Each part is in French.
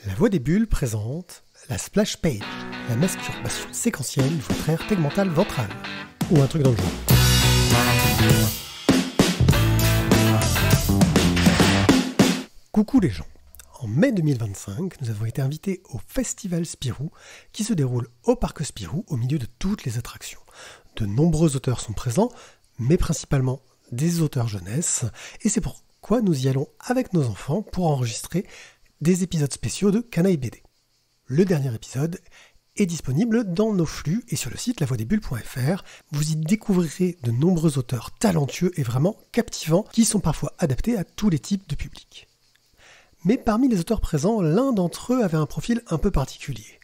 La Voix des Bulles présente la splash page, la masturbation séquentielle du votre tegmental ventral. Ou un truc dans le genre. Coucou les gens. En mai 2025, nous avons été invités au Festival Spirou qui se déroule au Parc Spirou au milieu de toutes les attractions. De nombreux auteurs sont présents, mais principalement des auteurs jeunesse, et c'est pourquoi nous y allons avec nos enfants pour enregistrer des épisodes spéciaux de Canaille BD. Le dernier épisode est disponible dans nos flux et sur le site lavoidesbulles.fr. Vous y découvrirez de nombreux auteurs talentueux et vraiment captivants qui sont parfois adaptés à tous les types de publics. Mais parmi les auteurs présents, l'un d'entre eux avait un profil un peu particulier.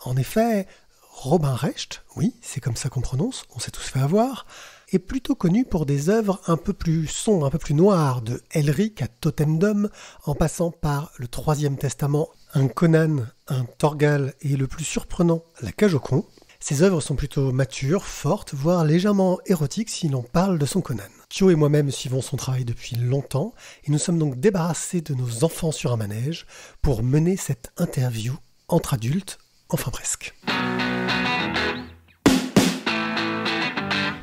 En effet, Robin Recht, oui, c'est comme ça qu'on prononce, on s'est tous fait avoir, est plutôt connu pour des œuvres un peu plus sombres, un peu plus noires, de Elric à Totendom, en passant par le Troisième Testament, un Conan, un Thorgal et le plus surprenant, la Cage au con. Ces œuvres sont plutôt matures, fortes, voire légèrement érotiques si l'on parle de son Conan. Thio et moi-même suivons son travail depuis longtemps et nous sommes donc débarrassés de nos enfants sur un manège pour mener cette interview entre adultes, enfin presque.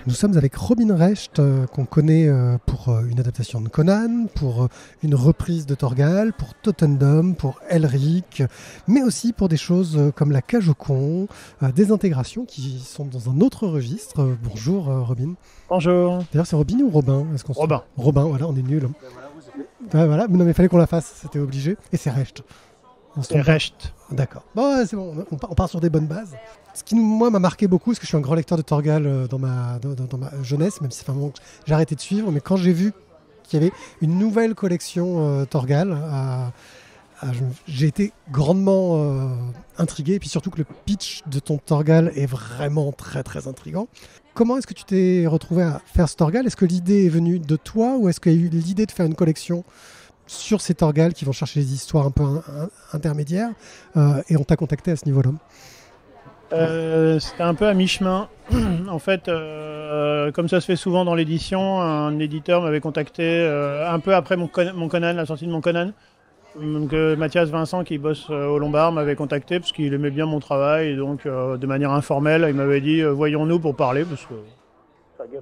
Nous sommes avec Robin Recht, qu'on connaît pour une adaptation de Conan, pour une reprise de Thorgal, pour Totendom, pour Elric, mais aussi pour des choses comme la Cage au con, des intégrations qui sont dans un autre registre. Bonjour Robin. Bonjour. D'ailleurs c'est Robin ou Robin? Robin. Robin, voilà, on est nuls. Voilà, mais non mais il fallait qu'on la fasse, c'était obligé. Et c'est Recht. C'est Recht. D'accord. Bon, ouais, c'est bon, on part sur des bonnes bases. Ce qui, moi, m'a marqué beaucoup, parce que je suis un grand lecteur de Thorgal dans ma jeunesse, même si ça fait un moment que j'ai arrêté de suivre, mais quand j'ai vu qu'il y avait une nouvelle collection Thorgal, j'ai été grandement intrigué, et puis surtout que le pitch de ton Thorgal est vraiment très très intriguant. Comment est-ce que tu t'es retrouvé à faire ce Thorgal? Est-ce que l'idée est venue de toi, ou est-ce qu'il y a eu l'idée de faire une collection sur ces Thorgal qui vont chercher des histoires un peu intermédiaires, et on t'a contacté à ce niveau-là? C'était un peu à mi-chemin. En fait, comme ça se fait souvent dans l'édition, un éditeur m'avait contacté un peu après mon Conan, la sortie de mon Conan. Donc, Mathias Vincent, qui bosse au Lombard, m'avait contacté parce qu'il aimait bien mon travail. Et donc, de manière informelle, il m'avait dit voyons-nous pour parler, parce que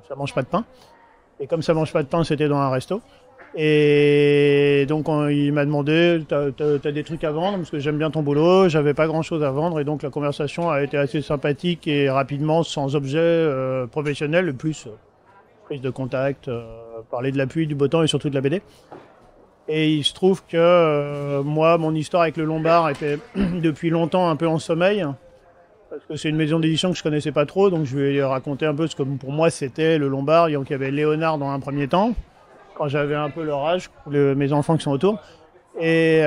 ça mange pas de pain. Et comme ça mange pas de pain, c'était dans un resto. Et donc il m'a demandé t'as des trucs à vendre, parce que j'aime bien ton boulot, j'avais pas grand chose à vendre, et donc la conversation a été assez sympathique et rapidement, sans objet professionnel, le plus prise de contact, parler de la pluie, du beau temps et surtout de la BD. Et il se trouve que moi, mon histoire avec le Lombard était depuis longtemps un peu en sommeil, parce que c'est une maison d'édition que je connaissais pas trop, donc je lui ai raconté un peu ce que pour moi c'était le Lombard. Donc il y avait Léonard dans un premier temps, quand j'avais un peu leur âge, mes enfants qui sont autour, et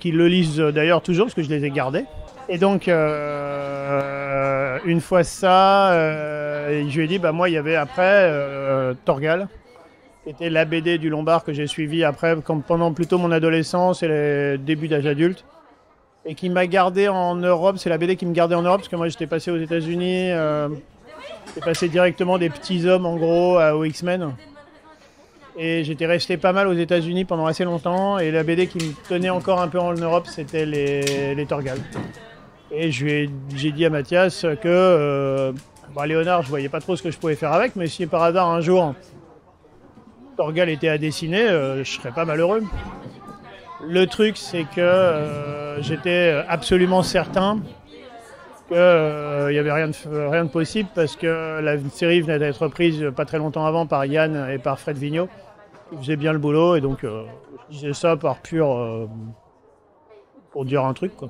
qui le lisent d'ailleurs toujours, parce que je les ai gardés. Et donc, une fois ça, je lui ai dit, moi, il y avait après Thorgal, qui était la BD du Lombard que j'ai suivi après, pendant plutôt mon adolescence et les débuts d'âge adulte, et qui m'a gardé en Europe. C'est la BD qui me gardait en Europe, parce que moi, j'étais passé aux États-Unis, j'étais passé directement des petits hommes, en gros, aux X-Men. Et j'étais resté pas mal aux États-Unis pendant assez longtemps, et la BD qui me tenait encore un peu en Europe, c'était les Thorgal. Et j'ai dit à Mathias que Léonard, je voyais pas trop ce que je pouvais faire avec, mais si par hasard un jour Thorgal était à dessiner, je serais pas malheureux. Le truc, c'est que j'étais absolument certain qu'il n'y avait rien de possible, parce que la série venait d'être reprise pas très longtemps avant par Yann et par Fred Vigneault, qui faisaient bien le boulot, et donc je disais ça par pur pour dire un truc, quoi.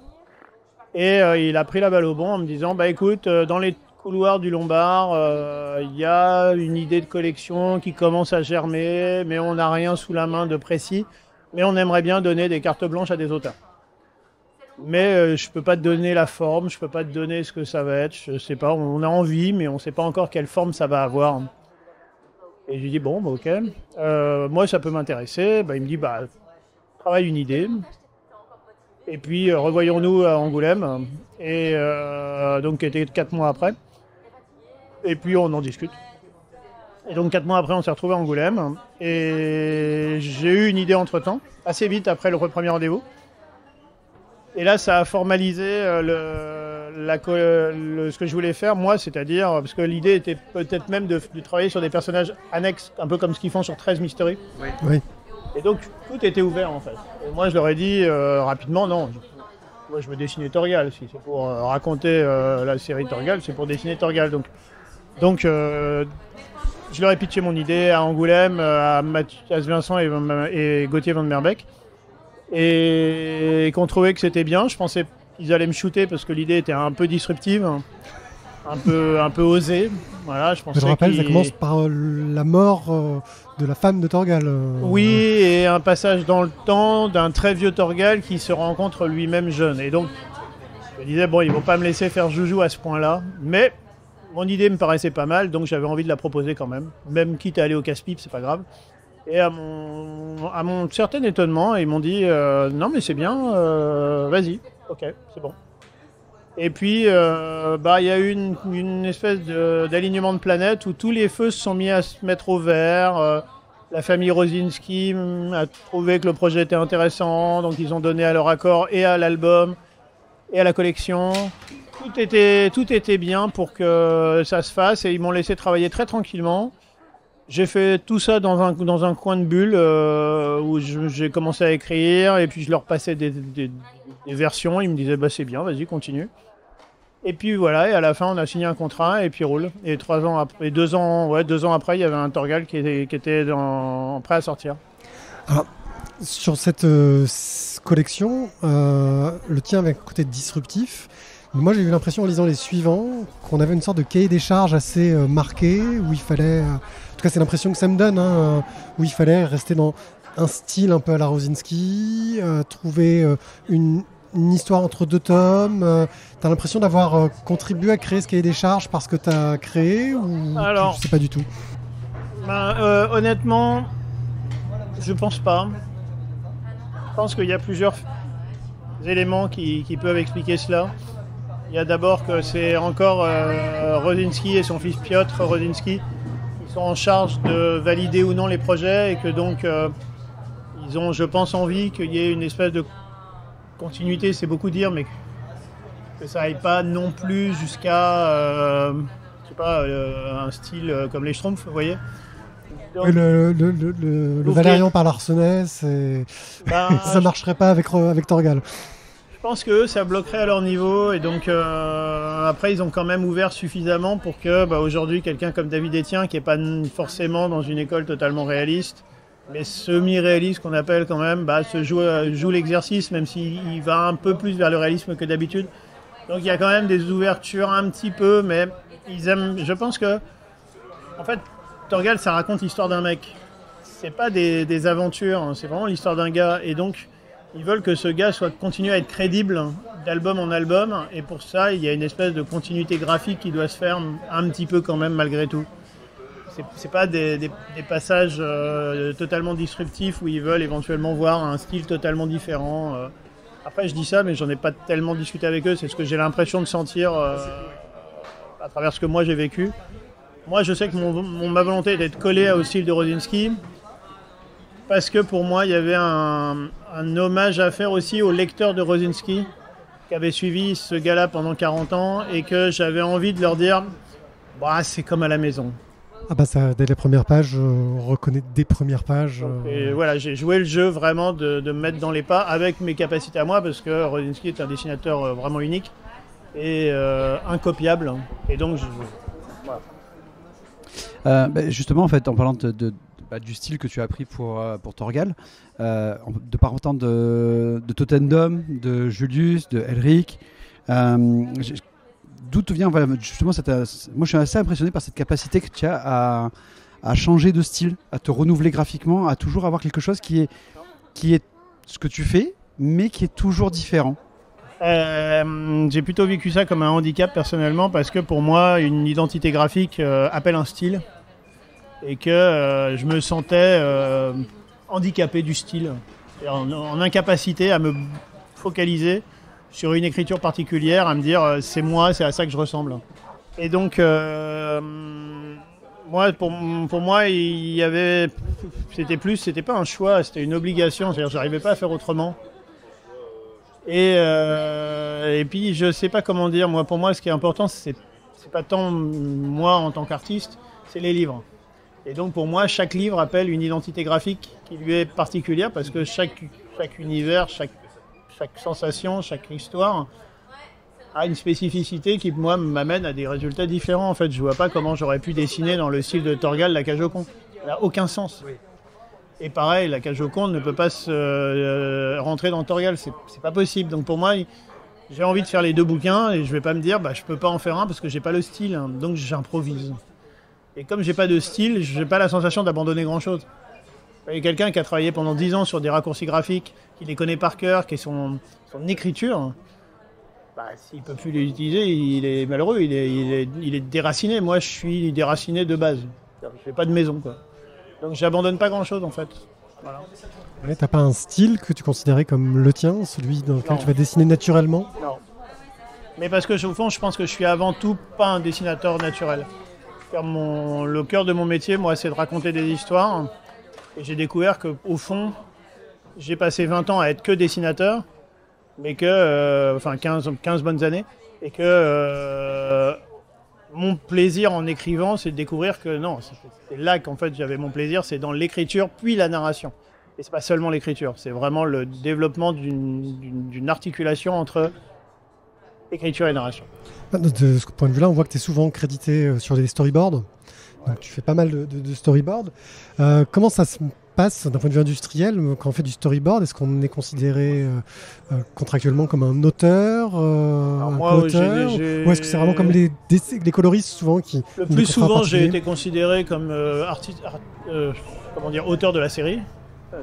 Et il a pris la balle au bon en me disant écoute, dans les couloirs du Lombard, il y a une idée de collection qui commence à germer, mais on n'a rien sous la main de précis, mais on aimerait bien donner des cartes blanches à des auteurs. Mais je peux pas te donner la forme, je peux pas te donner ce que ça va être, je sais pas, on a envie, mais on sait pas encore quelle forme ça va avoir. Et je lui dis ok, moi ça peut m'intéresser. Il me dit travaille une idée, et puis revoyons-nous à Angoulême, et donc qui était 4 mois après, et puis on en discute. Et donc 4 mois après, on s'est retrouvés à Angoulême, et j'ai eu une idée entre-temps, assez vite après le premier rendez-vous. Et là, ça a formalisé ce que je voulais faire, moi, c'est-à-dire, parce que l'idée était peut-être même de travailler sur des personnages annexes, un peu comme ce qu'ils font sur 13 Mystery. Oui. Et donc, tout était ouvert, en fait. Et moi, je leur ai dit rapidement, non, moi, je veux dessiner Torgal. Si c'est pour raconter la série Torgal, c'est pour dessiner Torgal. Donc je leur ai pitché mon idée à Angoulême, à Mathias Vincent et Gauthier Van Merbeek. Et qu'on trouvait que c'était bien. Je pensais qu'ils allaient me shooter parce que l'idée était un peu disruptive, un peu osée. Voilà, je rappelle, ça commence par la mort de la femme de Torgal. Oui, et un passage dans le temps d'un très vieux Torgal qui se rencontre lui-même jeune. Et donc, je me disais, bon, ils vont pas me laisser faire joujou à ce point-là. Mais mon idée me paraissait pas mal, donc j'avais envie de la proposer quand même. Même quitte à aller au casse-pipe, c'est pas grave. Et à mon certain étonnement, ils m'ont dit non mais c'est bien, vas-y, ok, c'est bon. Et puis il y a eu une espèce d'alignement de planètes où tous les feux se sont mis à se mettre au vert. La famille Rosinski a trouvé que le projet était intéressant, donc ils ont donné à leur accord et à l'album et à la collection. Tout était bien pour que ça se fasse et ils m'ont laissé travailler très tranquillement. J'ai fait tout ça dans un coin de bulle où j'ai commencé à écrire et puis je leur passais des versions. Ils me disaient bah, c'est bien, vas-y, continue. Et puis voilà, et à la fin on a signé un contrat et puis roule. Et 2 ans après, il y avait un Torgal qui était prêt à sortir. Alors, sur cette collection, le tien avait un côté disruptif. Moi, j'ai eu l'impression en lisant les suivants qu'on avait une sorte de cahier des charges assez marqué où il fallait. En tout cas, c'est l'impression que ça me donne, où il fallait rester dans un style un peu à la Rosinski, trouver une histoire entre 2 tomes. T'as l'impression d'avoir contribué à créer ce cahier des charges parce que t'as créé ou alors, je sais pas du tout. Honnêtement, je pense pas. Je pense qu'il y a plusieurs éléments qui peuvent expliquer cela. Il y a d'abord que c'est encore Rosinski et son fils Piotr Rosinski qui sont en charge de valider ou non les projets et que donc ils ont, je pense, envie qu'il y ait une espèce de continuité, c'est beaucoup dire, mais que ça aille pas non plus jusqu'à un style comme les Schtroumpfs, vous voyez. Donc, oui, le Valérian par l'Arsenais, ça marcherait pas avec Torgal. Je pense que ça bloquerait à leur niveau et donc après ils ont quand même ouvert suffisamment pour que aujourd'hui quelqu'un comme David Etienne qui n'est pas forcément dans une école totalement réaliste mais semi-réaliste qu'on appelle quand même se joue l'exercice même s'il va un peu plus vers le réalisme que d'habitude. Donc il y a quand même des ouvertures un petit peu mais ils aiment, je pense que en fait Torgal ça raconte l'histoire d'un mec, c'est pas des aventures, hein, c'est vraiment l'histoire d'un gars et donc ils veulent que ce gars continue à être crédible d'album en album et pour ça il y a une espèce de continuité graphique qui doit se faire un petit peu quand même malgré tout. C'est pas des passages totalement disruptifs où ils veulent éventuellement voir un style totalement différent. Après je dis ça mais j'en ai pas tellement discuté avec eux, c'est ce que j'ai l'impression de sentir à travers ce que moi j'ai vécu. Moi je sais que ma volonté est d'être collé au style de Rosinski. Parce que pour moi, il y avait un hommage à faire aussi aux lecteurs de Rosinski qui avaient suivi ce gars-là pendant 40 ans et que j'avais envie de leur dire c'est comme à la maison. Ah bah ça, dès les premières pages, on reconnaît des premières pages. Et voilà, j'ai joué le jeu vraiment de me mettre dans les pas avec mes capacités à moi parce que Rosinski est un dessinateur vraiment unique et incopiable. Et donc, voilà. Justement, en fait, en parlant du style que tu as pris pour Torgal, de par autant de Totendom, de Julius, de Elric, d'où te vient justement moi je suis assez impressionné par cette capacité que tu as à changer de style, à te renouveler graphiquement, à toujours avoir quelque chose qui est ce que tu fais, mais qui est toujours différent. J'ai plutôt vécu ça comme un handicap personnellement parce que pour moi une identité graphique appelle un style. Et que je me sentais handicapé du style, en incapacité à me focaliser sur une écriture particulière, à me dire c'est moi, c'est à ça que je ressemble. Et donc pour moi il y avait, c'était pas un choix, c'était une obligation, c'est-à-dire j'arrivais pas à faire autrement. Et puis, je sais pas comment dire. Moi, pour moi, ce qui est important, c'est pas tant moi en tant qu'artiste, c'est les livres. Et donc, pour moi, chaque livre appelle une identité graphique qui lui est particulière parce que chaque univers, chaque sensation, chaque histoire a une spécificité qui, moi, m'amène à des résultats différents. En fait, je vois pas comment j'aurais pu dessiner dans le style de Torgal la cage aux cons. Ça n'a aucun sens. Oui. Et pareil, la cage aux cons ne peut pas rentrer dans Torgal. C'est pas possible. Donc pour moi, j'ai envie de faire les deux bouquins et je vais pas me dire, je peux pas en faire un parce que j'ai pas le style. Hein, donc j'improvise. Et comme j'ai pas de style, j'ai pas la sensation d'abandonner grand-chose. Il y a quelqu'un qui a travaillé pendant 10 ans sur des raccourcis graphiques, qui les connaît par cœur, qui est son écriture. S'il peut plus les utiliser, il est malheureux, il est déraciné. Moi, je suis déraciné de base. Je n'ai pas de maison, quoi. Donc, j'abandonne pas grand-chose, en fait. Voilà. Ouais, t'as pas un style que tu considérais comme le tien, celui dans lequel tu vas dessiner naturellement ? Non. Mais parce que, au fond, je pense que je suis avant tout pas un dessinateur naturel. Car le cœur de mon métier, moi, c'est de raconter des histoires. Et j'ai découvert qu'au fond, j'ai passé 20 ans à être que dessinateur. Mais que, 15 bonnes années, et que mon plaisir en écrivant, c'est de découvrir que non, c'est là qu'en fait j'avais mon plaisir, c'est dans l'écriture puis la narration. Et c'est pas seulement l'écriture, c'est vraiment le développement d'une articulation entre écriture et narration. De ce point de vue-là, on voit que tu es souvent crédité sur des storyboards. Donc tu fais pas mal de storyboards. Comment ça se passe d'un point de vue industriel quand on fait du storyboard? Est-ce qu'on est considéré contractuellement comme un auteur, un co-auteur, ou est-ce que c'est vraiment comme les coloristes souvent qui... Le plus souvent, j'ai été considéré comme auteur de la série.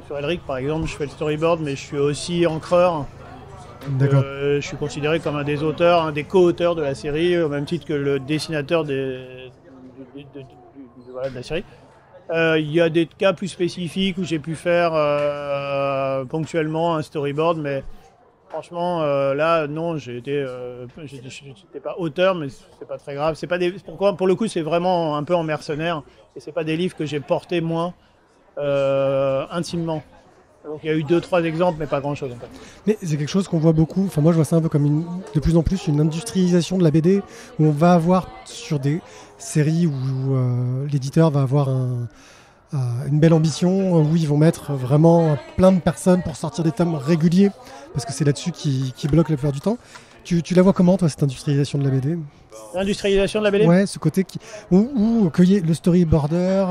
Sur Elric, par exemple, je fais le storyboard, mais je suis aussi encreur. D'accord. Je suis considéré comme un des auteurs, un des co-auteurs de la série, au même titre que le dessinateur de la série. Il y a des cas plus spécifiques où j'ai pu faire ponctuellement un storyboard, mais franchement, là, non, j'étais pas auteur, mais c'est pas très grave. C'est pas pour le coup, c'est vraiment un peu en mercenaire, et c'est pas des livres que j'ai portés moi intimement. Donc il y a eu 2-3 exemples, mais pas grand-chose. En fait. Mais c'est quelque chose qu'on voit beaucoup. Enfin, moi, je vois ça un peu comme de plus en plus une industrialisation de la BD, où on va avoir sur des séries où l'éditeur va avoir une belle ambition, où ils vont mettre vraiment plein de personnes pour sortir des tomes réguliers, parce que c'est là-dessus qui bloque la plupart du temps. Tu la vois comment, toi, cette industrialisation de la BD ? L'industrialisation de la BD ? Ouais, ce côté où qu'il y ait le storyboarder,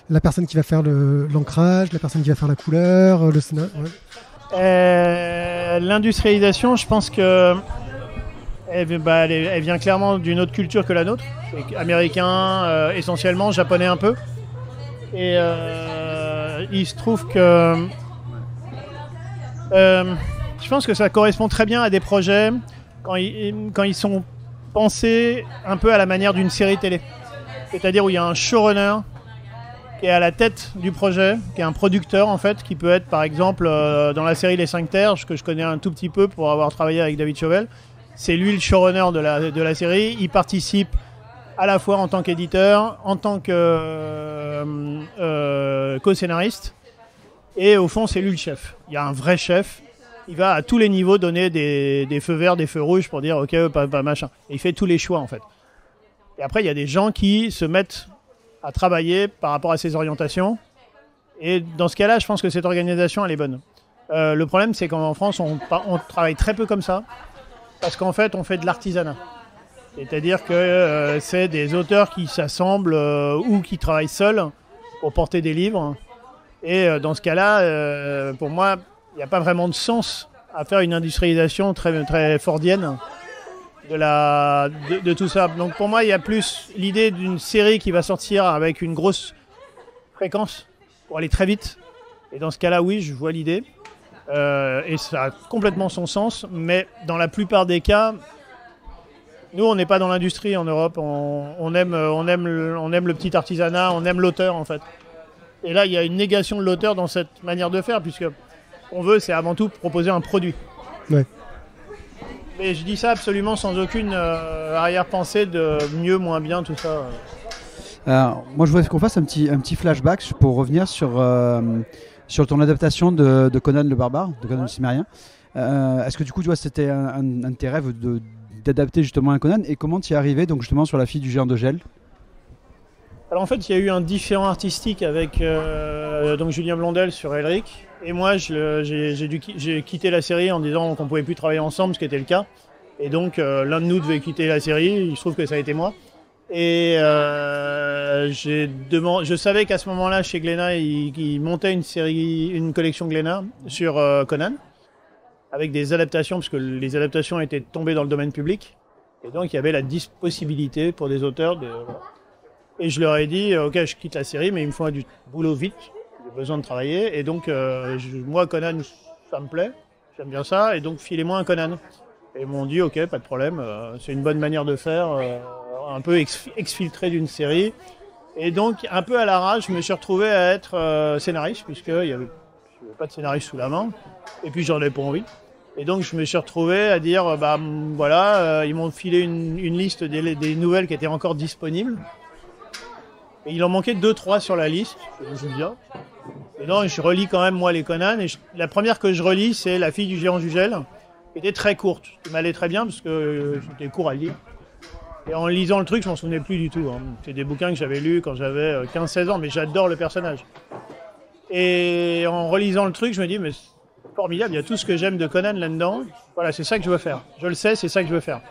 la personne qui va faire l'ancrage, la personne qui va faire la couleur, le scénario. Ouais. L'industrialisation, je pense que elle vient clairement d'une autre culture que la nôtre. Américain, essentiellement, japonais un peu. Et il se trouve que je pense que ça correspond très bien à des projets quand ils sont pensés un peu à la manière d'une série télé. C'est-à-dire où il y a un showrunner qui est à la tête du projet, qui est un producteur en fait, qui peut être par exemple dans la série Les 5 Terres, que je connais un tout petit peu pour avoir travaillé avec David Chauvel. C'est lui le showrunner de la série. Il participe à la fois en tant qu'éditeur, en tant que co-scénariste. Et au fond, c'est lui le chef. Il y a un vrai chef. Il va à tous les niveaux donner des feux verts, des feux rouges pour dire « ok, pas machin ». Et il fait tous les choix en fait. Et après, il y a des gens qui se mettent à travailler par rapport à ces orientations. Et dans ce cas-là, je pense que cette organisation, elle est bonne. Le problème, c'est qu'en France, on travaille très peu comme ça. Parce qu'en fait, on fait de l'artisanat. C'est-à-dire que c'est des auteurs qui s'assemblent ou qui travaillent seuls pour porter des livres. Et dans ce cas-là, pour moi, il n'y a pas vraiment de sens à faire une industrialisation très, très fordienne de tout ça. Donc pour moi, il y a plus l'idée d'une série qui va sortir avec une grosse fréquence pour aller très vite. Et dans ce cas-là, oui, je vois l'idée. Et ça a complètement son sens. Mais dans la plupart des cas, nous, on n'est pas dans l'industrie en Europe. On aime le petit artisanat, on aime l'auteur en fait. Et là, il y a une négation de l'auteur dans cette manière de faire, puisque ce qu'on veut, c'est avant tout proposer un produit. Ouais. Mais je dis ça absolument sans aucune arrière-pensée de mieux, moins bien, tout ça. Moi, je voudrais qu'on fasse un petit flashback pour revenir sur ton adaptation de Conan le Barbare, de Conan le Cimmérien. Est-ce que du coup, tu vois, c'était un de tes rêves d'adapter justement un Conan, et comment tu y es arrivé donc justement sur La fille du géant de gel? Alors en fait, il y a eu un différent artistique avec donc Julien Blondel sur Elric. Et moi, j'ai quitté la série en disant qu'on ne pouvait plus travailler ensemble, ce qui était le cas. Et donc, l'un de nous devait quitter la série. Il se trouve que ça a été moi. Et je savais qu'à ce moment-là, chez Glénat, ils montaient une collection Glénat sur Conan, avec des adaptations, parce que les adaptations étaient tombées dans le domaine public. Et donc, il y avait la possibilité pour des auteurs de... Et je leur ai dit, ok, je quitte la série, mais il me faut du boulot vite. J'ai besoin de travailler. Et donc, moi, Conan, ça me plaît. J'aime bien ça. Et donc, filez-moi un Conan. Et ils m'ont dit, ok, pas de problème. C'est une bonne manière de faire. Un peu exfiltré d'une série. Et donc, un peu à l'arrache, je me suis retrouvé à être scénariste, puisqu'il n'y avait pas de scénariste sous la main. Et puis, j'en avais pas envie. Et donc, je me suis retrouvé à dire, ils m'ont filé une liste des nouvelles qui étaient encore disponibles. Et il en manquait 2-3 sur la liste, je me dis bien. Et donc je relis quand même moi les Conan. Et la première que je relis, c'est La fille du géant Jugel, qui était très courte, qui m'allait très bien parce que j'étais court à le lire. Et en lisant le truc, je m'en souvenais plus du tout. C'est des bouquins que j'avais lus quand j'avais 15-16 ans, mais j'adore le personnage. Et en relisant le truc, je me dis, mais c'est formidable, il y a tout ce que j'aime de Conan là-dedans. Voilà, c'est ça que je veux faire. Je le sais, c'est ça que je veux faire.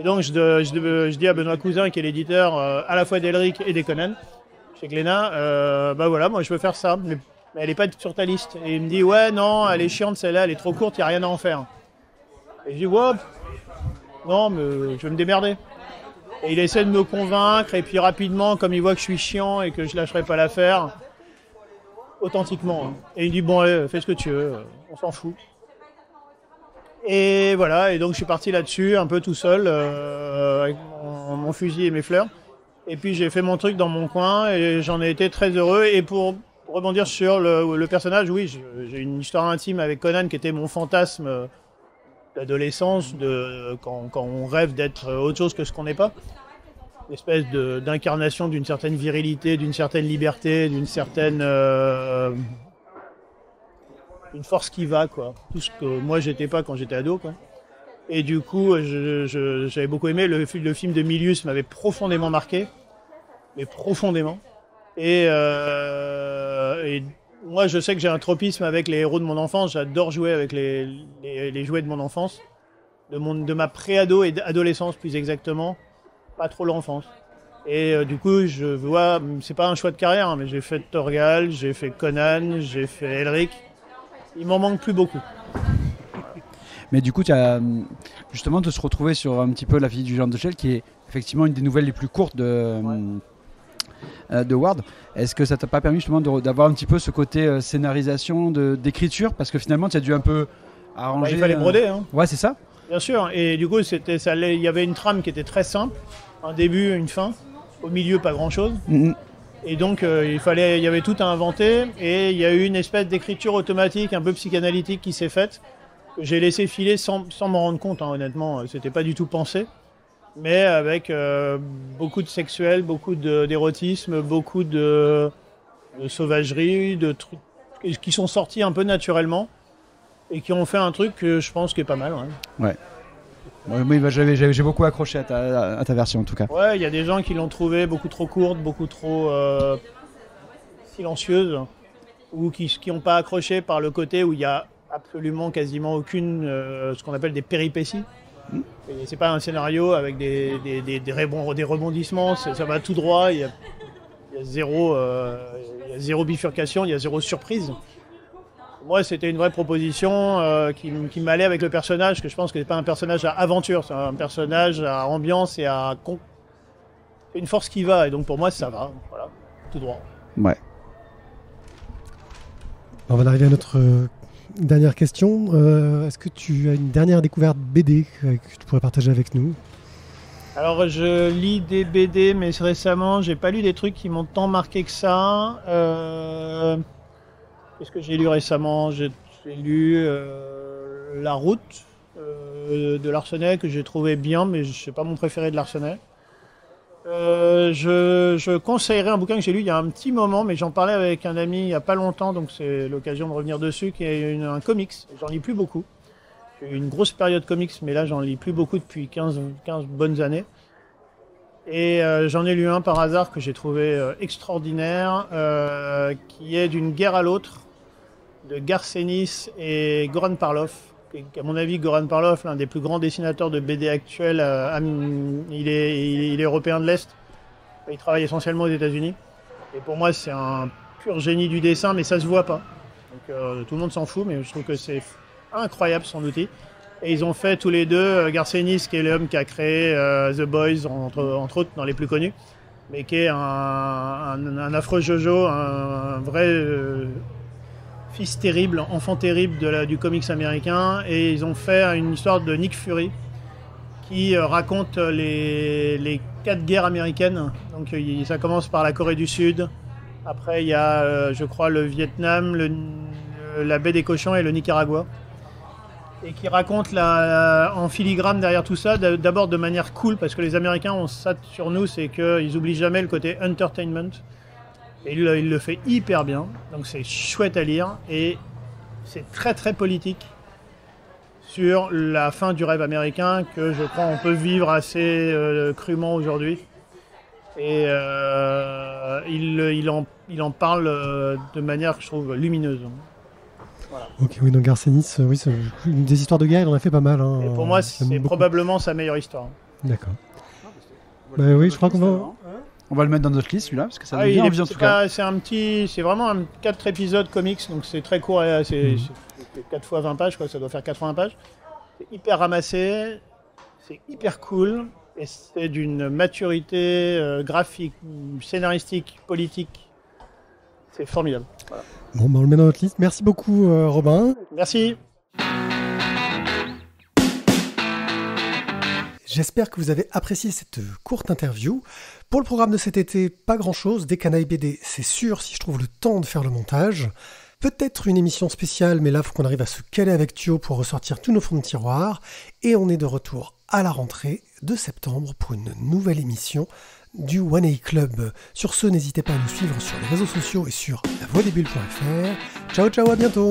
Et donc, je dis à Benoît Cousin, qui est l'éditeur à la fois d'Elric et des Conan, chez Glénat, voilà, moi je veux faire ça, mais elle n'est pas sur ta liste. Et il me dit, ouais, non, elle est chiante celle-là, elle est trop courte, il n'y a rien à en faire. Et je dis, ouais, non, mais je vais me démerder. Et il essaie de me convaincre, et puis rapidement, comme il voit que je suis chiant et que je lâcherai pas l'affaire, authentiquement. Et il me dit, bon, allez, fais ce que tu veux, on s'en fout. Et voilà, et donc je suis parti là-dessus, un peu tout seul, avec mon fusil et mes fleurs. Et puis j'ai fait mon truc dans mon coin, et j'en ai été très heureux. Et pour rebondir sur le personnage, oui, j'ai une histoire intime avec Conan qui était mon fantasme d'adolescence, quand on rêve d'être autre chose que ce qu'on n'est pas. Une espèce d'incarnation d'une certaine virilité, d'une certaine liberté, d'une certaine... une force qui va, quoi. Tout ce que moi j'étais pas quand j'étais ado, quoi. Et du coup, j'avais beaucoup aimé. Le film de Milius m'avait profondément marqué, mais profondément. Et moi, je sais que j'ai un tropisme avec les héros de mon enfance. J'adore jouer avec les jouets de mon enfance, de ma pré-ado et adolescence plus exactement, pas trop l'enfance. Et du coup, je vois, c'est pas un choix de carrière, mais j'ai fait Torgal, j'ai fait Conan, j'ai fait Elric. Il m'en manque plus beaucoup. Mais du coup, tu as justement de se retrouver sur un petit peu La fille du géant de gel, qui est effectivement une des nouvelles les plus courtes de Ward. Est-ce que ça t'a pas permis justement d'avoir un petit peu ce côté scénarisation, d'écriture, parce que finalement, tu as dû un peu arranger. Il fallait broder. Hein. Ouais, c'est ça. Bien sûr. Et du coup, il y avait une trame qui était très simple, un début, une fin, au milieu, pas grand-chose. Mm-hmm. Et donc, il y avait tout à inventer, et il y a eu une espèce d'écriture automatique, un peu psychanalytique qui s'est faite, que j'ai laissé filer sans m'en rendre compte, hein, honnêtement. C'était pas du tout pensé, mais avec beaucoup de sexuel, beaucoup d'érotisme, beaucoup de sauvagerie, de trucs qui sont sortis un peu naturellement, et qui ont fait un truc que je pense qui est pas mal. Ouais. Oui, j'ai beaucoup accroché à ta version en tout cas. Ouais, il y a des gens qui l'ont trouvé beaucoup trop courte, beaucoup trop silencieuse, ou qui n'ont pas accroché par le côté où il y a absolument quasiment aucune, ce qu'on appelle des péripéties. Et c'est pas un scénario avec des rebondissements, ça va tout droit, il y a zéro bifurcation, il y a zéro surprise. Moi, c'était une vraie proposition qui m'allait avec le personnage, que je pense que c'est pas un personnage à aventure, c'est un personnage à ambiance et c'est une force qui va, et donc pour moi, ça va, voilà, tout droit. Ouais. On va arriver à notre dernière question. Est-ce que tu as une dernière découverte BD que tu pourrais partager avec nous ? Alors, je lis des BD, mais récemment, j'ai pas lu des trucs qui m'ont tant marqué que ça. Qu'est-ce que j'ai lu récemment ? J'ai lu La Route de Larsenet, que j'ai trouvé bien, mais c'est pas mon préféré de Larsenet. Je conseillerais un bouquin que j'ai lu il y a un petit moment, mais j'en parlais avec un ami il y a pas longtemps, donc c'est l'occasion de revenir dessus, qui est un comics. J'en lis plus beaucoup. J'ai eu une grosse période comics, mais là, j'en lis plus beaucoup depuis 15 bonnes années. Et j'en ai lu un par hasard que j'ai trouvé extraordinaire, qui est d'une guerre à l'autre, de Garth Ennis et Goran Parlov. À mon avis, Goran Parlov, l'un des plus grands dessinateurs de BD actuels, il est européen de l'Est. Il travaille essentiellement aux États-Unis. Et pour moi, c'est un pur génie du dessin, mais ça se voit pas. Donc tout le monde s'en fout, mais je trouve que c'est incroyable son outil. Et ils ont fait tous les deux, Garth Ennis, qui est l'homme qui a créé The Boys, entre autres, dans les plus connus, mais qui est un affreux Jojo, un vrai fils terrible, enfant terrible du comics américain. Et ils ont fait une histoire de Nick Fury qui raconte les 4 guerres américaines. Donc ça commence par la Corée du Sud, après il y a, je crois, le Vietnam, la baie des Cochons et le Nicaragua. Et qui raconte en filigrane derrière tout ça, d'abord de manière cool, parce que les Américains ont ça sur nous, c'est qu'ils n'oublient jamais le côté entertainment. Et il le fait hyper bien, donc c'est chouette à lire, et c'est très très politique sur la fin du rêve américain, que je crois on peut vivre assez crûment aujourd'hui. Et il en parle de manière que je trouve lumineuse. Voilà. Ok, oui, donc Garth Ennis, oui, des histoires de guerre, il en a fait pas mal. Hein, et pour moi, c'est probablement sa meilleure histoire. D'accord. Bah oui, je crois qu'on va... On va le mettre dans notre liste, celui-là, parce que ça donne bien envie en tout cas. C'est vraiment 4 épisodes comics, donc c'est très court, c'est 4 fois 20 pages, quoi, ça doit faire 80 pages. C'est hyper ramassé, c'est hyper cool, et c'est d'une maturité graphique, scénaristique, politique. C'est formidable. Voilà. Bon, bah on le met dans notre liste. Merci beaucoup, Robin. Merci. J'espère que vous avez apprécié cette courte interview. Pour le programme de cet été, pas grand-chose. Des canailles BD, c'est sûr, si je trouve le temps de faire le montage. Peut-être une émission spéciale, mais là, il faut qu'on arrive à se caler avec Thio pour ressortir tous nos fonds de tiroir. Et on est de retour à la rentrée de septembre pour une nouvelle émission du One A Club. Sur ce, n'hésitez pas à nous suivre sur les réseaux sociaux et sur lavoidesbulles.fr. Ciao, ciao, à bientôt.